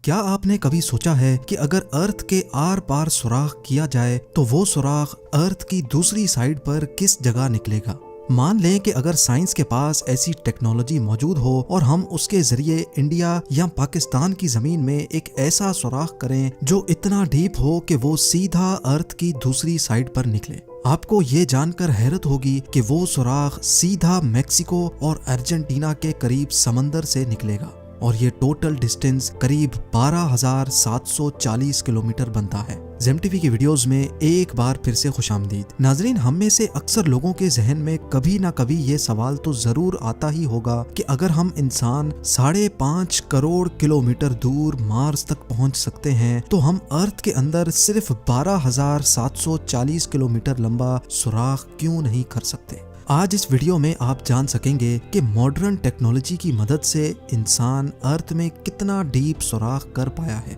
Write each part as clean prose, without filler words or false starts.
क्या आपने कभी सोचा है कि अगर अर्थ के आर पार सुराख किया जाए तो वो सुराख अर्थ की दूसरी साइड पर किस जगह निकलेगा। मान लें कि अगर साइंस के पास ऐसी टेक्नोलॉजी मौजूद हो और हम उसके जरिए इंडिया या पाकिस्तान की जमीन में एक ऐसा सुराख करें जो इतना डीप हो कि वो सीधा अर्थ की दूसरी साइड पर निकले। आपको ये जानकर हैरत होगी कि वो सुराख सीधा मैक्सिको और अर्जेंटीना के करीब समंदर से निकलेगा और ये टोटल डिस्टेंस करीब 12,740 किलोमीटर बनता है। जेम टीवी की वीडियोस में एक बार फिर से खुशामदीद। नाजरीन, हम में से अक्सर लोगों के जहन में कभी ना कभी ये सवाल तो जरूर आता ही होगा कि अगर हम इंसान 5.5 करोड़ किलोमीटर दूर मार्स तक पहुंच सकते हैं तो हम अर्थ के अंदर सिर्फ 12,740 किलोमीटर लंबा सुराख क्यों नहीं कर सकते। आज इस वीडियो में आप जान सकेंगे कि मॉडर्न टेक्नोलॉजी की मदद से इंसान अर्थ में कितना डीप सुराख कर पाया है।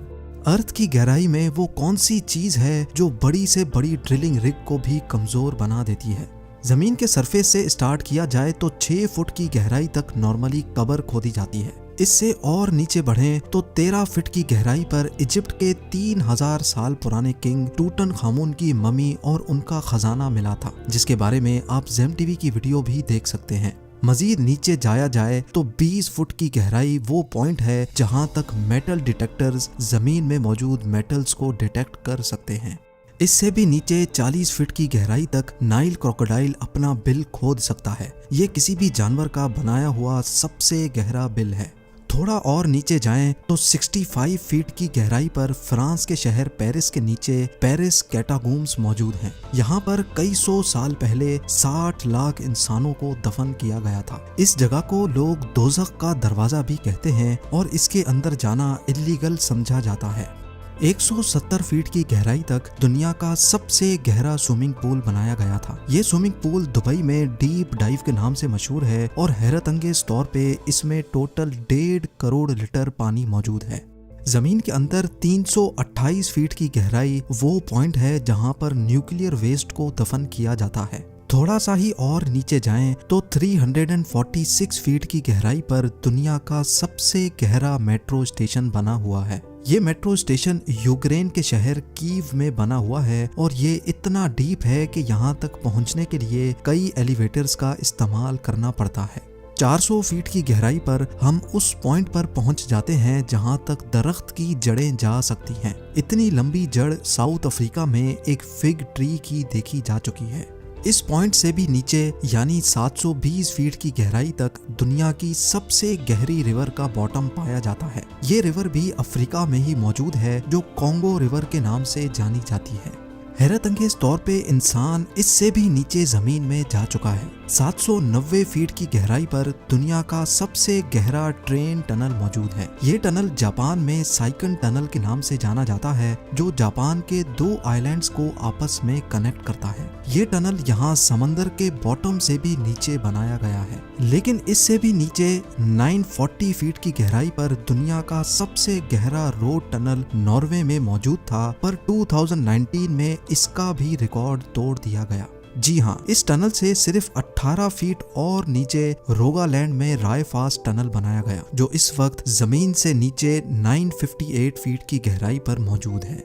अर्थ की गहराई में वो कौन सी चीज है जो बड़ी से बड़ी ड्रिलिंग रिग को भी कमजोर बना देती है। जमीन के सरफेस से स्टार्ट किया जाए तो 6 फुट की गहराई तक नॉर्मली कबर खोदी जाती है। इससे और नीचे बढ़ें तो 13 फीट की गहराई पर इजिप्ट के 3000 साल पुराने किंग टूटनखामुन की ममी और उनका खजाना मिला था, जिसके बारे में आप जेम टीवी की वीडियो भी देख सकते हैं। मजीद नीचे जाया जाए तो 20 फुट की गहराई वो पॉइंट है जहां तक मेटल डिटेक्टर्स जमीन में मौजूद मेटल्स को डिटेक्ट कर सकते हैं। इससे भी नीचे 40 फीट की गहराई तक नाइल क्रोकोडाइल अपना बिल खोद सकता है। ये किसी भी जानवर का बनाया हुआ सबसे गहरा बिल है। थोड़ा और नीचे जाएं तो 65 फीट की गहराई पर फ्रांस के शहर पेरिस के नीचे पेरिस कैटाकॉम्ब्स मौजूद हैं। यहाँ पर कई सौ साल पहले 60 लाख इंसानों को दफन किया गया था। इस जगह को लोग दोज़ख का दरवाजा भी कहते हैं और इसके अंदर जाना इल्लीगल समझा जाता है। 170 फीट की गहराई तक दुनिया का सबसे गहरा स्विमिंग पूल बनाया गया था। ये स्विमिंग पूल दुबई में डीप डाइव के नाम से मशहूर है और हैरत अंगेज तौर पे इसमें टोटल 1.5 करोड़ लीटर पानी मौजूद है। जमीन के अंदर 328 फीट की गहराई वो पॉइंट है जहां पर न्यूक्लियर वेस्ट को दफन किया जाता है। थोड़ा सा ही और नीचे जाएं तो 346 फीट की गहराई पर दुनिया का सबसे गहरा मेट्रो स्टेशन बना हुआ है। ये मेट्रो स्टेशन यूक्रेन के शहर कीव में बना हुआ है और ये इतना डीप है कि यहाँ तक पहुँचने के लिए कई एलिवेटर्स का इस्तेमाल करना पड़ता है। 400 फीट की गहराई पर हम उस पॉइंट पर पहुंच जाते हैं जहां तक दरख्त की जड़ें जा सकती हैं। इतनी लंबी जड़ साउथ अफ्रीका में एक फिग ट्री की देखी जा चुकी है। इस पॉइंट से भी नीचे यानी 720 फीट की गहराई तक दुनिया की सबसे गहरी रिवर का बॉटम पाया जाता है। ये रिवर भी अफ्रीका में ही मौजूद है जो कॉन्गो रिवर के नाम से जानी जाती है। हैरत अंगेज तौर पे इंसान इससे भी नीचे जमीन में जा चुका है। 790 फीट की गहराई पर दुनिया का सबसे गहरा ट्रेन टनल मौजूद है। ये टनल जापान में साइकन टनल के नाम से जाना जाता है जो जापान के 2 आइलैंड्स को आपस में कनेक्ट करता है। ये टनल यहाँ समंदर के बॉटम से भी नीचे बनाया गया है। लेकिन इससे भी नीचे 940 फीट की गहराई पर दुनिया का सबसे गहरा रोड टनल नॉर्वे में मौजूद था, पर 2019 में इसका भी रिकॉर्ड तोड़ दिया गया। जी हाँ, इस टनल से सिर्फ 18 फीट और नीचे रोगालैंड में रायफास्ट टनल बनाया गया जो इस वक्त जमीन से नीचे 958 फीट की गहराई पर मौजूद है।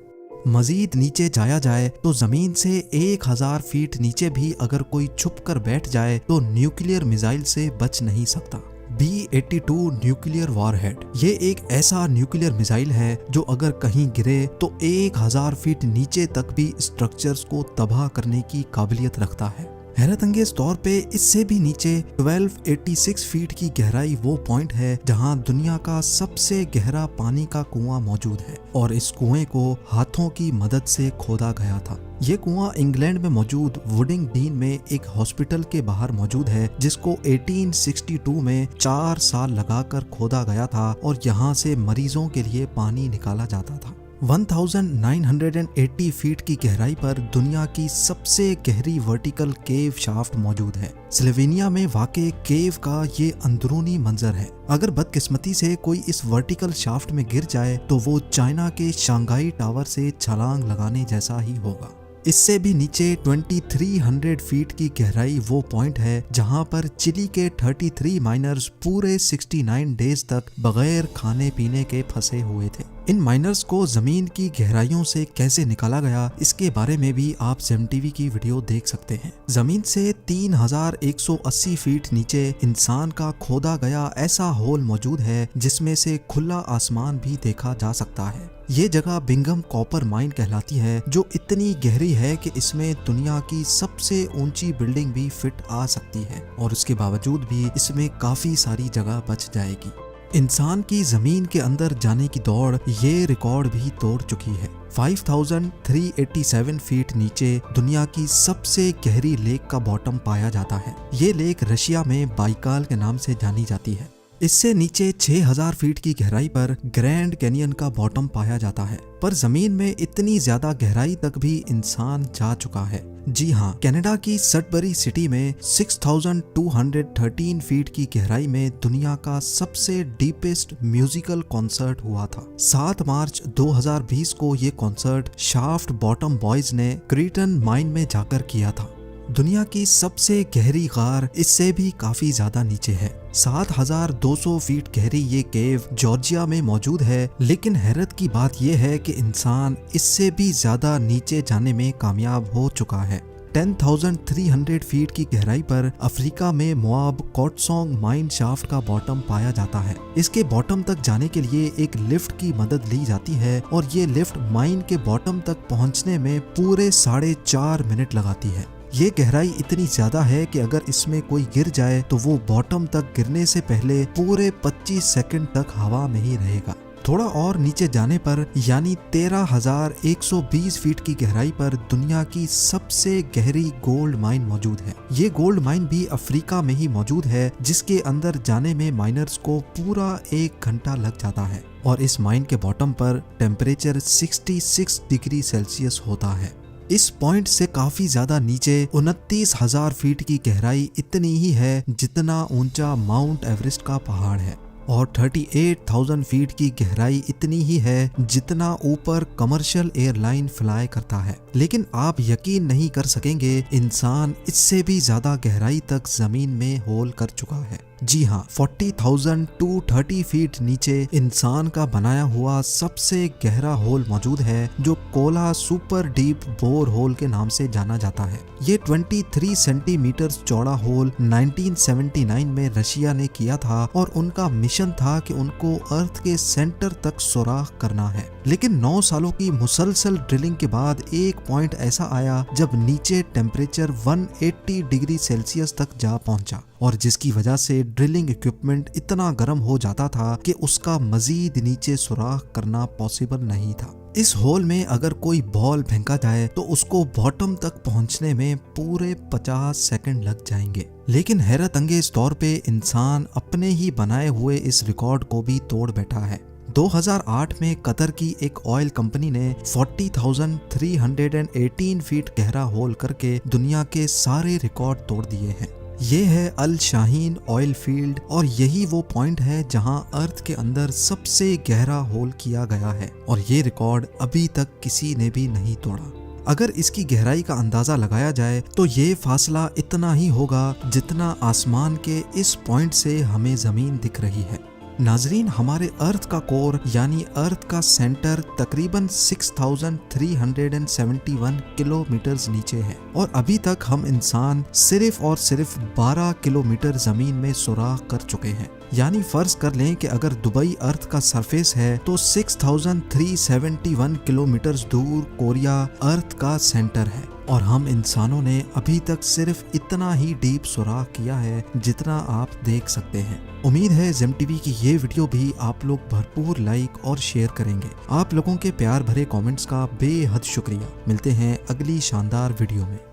मजीद नीचे जाया जाए तो जमीन से 1000 फीट नीचे भी अगर कोई छुप कर बैठ जाए तो न्यूक्लियर मिसाइल से बच नहीं सकता। B-82 न्यूक्लियर वॉरहेड ये एक ऐसा न्यूक्लियर मिसाइल है जो अगर कहीं गिरे तो 1000 फीट नीचे तक भी स्ट्रक्चर्स को तबाह करने की काबिलियत रखता है। हैरत अंगेज तौर पे इससे भी नीचे 1286 फीट की गहराई वो पॉइंट है जहां दुनिया का सबसे गहरा पानी का कुआं मौजूद है और इस कुएं को हाथों की मदद से खोदा गया था। ये कुआं इंग्लैंड में मौजूद वुडिंग डीन में एक हॉस्पिटल के बाहर मौजूद है जिसको 1862 में 4 साल लगाकर खोदा गया था और यहाँ से मरीजों के लिए पानी निकाला जाता था। 1980 फीट की गहराई पर दुनिया की सबसे गहरी वर्टिकल केव शाफ्ट मौजूद है। स्लोवेनिया में वाक़े केव का ये अंदरूनी मंजर है। अगर बदकिस्मती से कोई इस वर्टिकल शाफ्ट में गिर जाए तो वो चाइना के शंघाई टावर से छलांग लगाने जैसा ही होगा। इससे भी नीचे 2300 फीट की गहराई वो पॉइंट है जहां पर चिली के 33 माइनर्स पूरे 69 डेज तक बगैर खाने पीने के फंसे हुए थे। इन माइनर्स को जमीन की गहराइयों से कैसे निकाला गया, इसके बारे में भी आप जेम टीवी की वीडियो देख सकते हैं। जमीन से 3180 फीट नीचे इंसान का खोदा गया ऐसा होल मौजूद है जिसमें से खुला आसमान भी देखा जा सकता है। ये जगह बिंघम कॉपर माइन कहलाती है, जो इतनी गहरी है कि इसमें दुनिया की सबसे ऊंची बिल्डिंग भी फिट आ सकती है और उसके बावजूद भी इसमें काफी सारी जगह बच जाएगी। इंसान की जमीन के अंदर जाने की दौड़ ये रिकॉर्ड भी तोड़ चुकी है। 5387 फीट नीचे दुनिया की सबसे गहरी लेक का बॉटम पाया जाता है। ये लेक रशिया में बाइकाल के नाम से जानी जाती है। इससे नीचे 6000 फीट की गहराई पर ग्रैंड कैनियन का बॉटम पाया जाता है। पर जमीन में इतनी ज्यादा गहराई तक भी इंसान जा चुका है। जी हाँ, कनाडा की सडबरी सिटी में 6213 फीट की गहराई में दुनिया का सबसे डीपेस्ट म्यूजिकल कॉन्सर्ट हुआ था। 7 मार्च 2020 को ये कॉन्सर्ट शाफ्ट बॉटम बॉयज ने क्रीटन माइन में जाकर किया था। दुनिया की सबसे गहरी गार इससे भी काफी ज्यादा नीचे है। 7200 फीट गहरी ये केव जॉर्जिया में मौजूद है, लेकिन हैरत की बात यह है कि इंसान इससे भी ज्यादा नीचे जाने में कामयाब हो चुका है। 10,300 फीट की गहराई पर अफ्रीका में मोआब कोटसोंग माइन शाफ्ट का बॉटम पाया जाता है। इसके बॉटम तक जाने के लिए एक लिफ्ट की मदद ली जाती है और ये लिफ्ट माइन के बॉटम तक पहुंचने में पूरे 4.5 मिनट लगाती है। ये गहराई इतनी ज्यादा है कि अगर इसमें कोई गिर जाए तो वो बॉटम तक गिरने से पहले पूरे 25 सेकंड तक हवा में ही रहेगा। थोड़ा और नीचे जाने पर यानी 13,120 फीट की गहराई पर दुनिया की सबसे गहरी गोल्ड माइन मौजूद है। ये गोल्ड माइन भी अफ्रीका में ही मौजूद है, जिसके अंदर जाने में माइनर्स को पूरा 1 घंटा लग जाता है और इस माइन के बॉटम पर टेम्परेचर 66 डिग्री सेल्सियस होता है। इस पॉइंट से काफी ज्यादा नीचे 29,000 फीट की गहराई इतनी ही है जितना ऊंचा माउंट एवरेस्ट का पहाड़ है और 38,000 फीट की गहराई इतनी ही है जितना ऊपर कमर्शियल एयरलाइन फ्लाई करता है। लेकिन आप यकीन नहीं कर सकेंगे, इंसान इससे भी ज्यादा गहराई तक जमीन में होल कर चुका है। जी हाँ, 40,230 फीट नीचे इंसान का बनाया हुआ सबसे गहरा होल मौजूद है, जो Kola super deep bore hole के नाम से जाना जाता है। ये 23 सेंटीमीटर चौड़ा होल 1979 में रशिया ने किया था और उनका मिशन था कि उनको अर्थ के सेंटर तक सुराख करना है। लेकिन 9 सालों की मुसलसल ड्रिलिंग के बाद एक पॉइंट ऐसा आया जब नीचे टेम्परेचर 180 डिग्री सेल्सियस तक जा पहुंचा और जिसकी वजह से ड्रिलिंग इक्विपमेंट इतना गर्म हो जाता था कि उसका मजीद नीचे सुराख करना पॉसिबल नहीं था। इस होल में अगर कोई बॉल फेंका जाए तो उसको बॉटम तक पहुंचने में पूरे 50 सेकंड लग जाएंगे। लेकिन हैरत अंगेज तौर पे इंसान अपने ही बनाए हुए इस रिकॉर्ड को भी तोड़ बैठा है। 2008 में कतर की एक ऑयल कंपनी ने 40,318 फीट गहरा होल करके दुनिया के सारे रिकॉर्ड तोड़ दिए हैं। ये है अल शाहीन ऑयल फील्ड और यही वो पॉइंट है जहां अर्थ के अंदर सबसे गहरा होल किया गया है और ये रिकॉर्ड अभी तक किसी ने भी नहीं तोड़ा। अगर इसकी गहराई का अंदाजा लगाया जाए तो ये फासला इतना ही होगा जितना आसमान के इस पॉइंट से हमें जमीन दिख रही है। नाजरीन, हमारे अर्थ का कोर यानी अर्थ का सेंटर तकरीबन 6,371 किलोमीटर नीचे है और अभी तक हम इंसान सिर्फ और सिर्फ 12 किलोमीटर जमीन में सुराख कर चुके हैं। यानी फर्ज कर लें कि अगर दुबई अर्थ का सरफेस है तो 6,371 किलोमीटर दूर कोरिया अर्थ का सेंटर है और हम इंसानों ने अभी तक सिर्फ इतना ही डीप सुराख किया है जितना आप देख सकते हैं। उम्मीद है जेम टीवी की ये वीडियो भी आप लोग भरपूर लाइक और शेयर करेंगे। आप लोगों के प्यार भरे कमेंट्स का बेहद शुक्रिया। मिलते हैं अगली शानदार वीडियो में।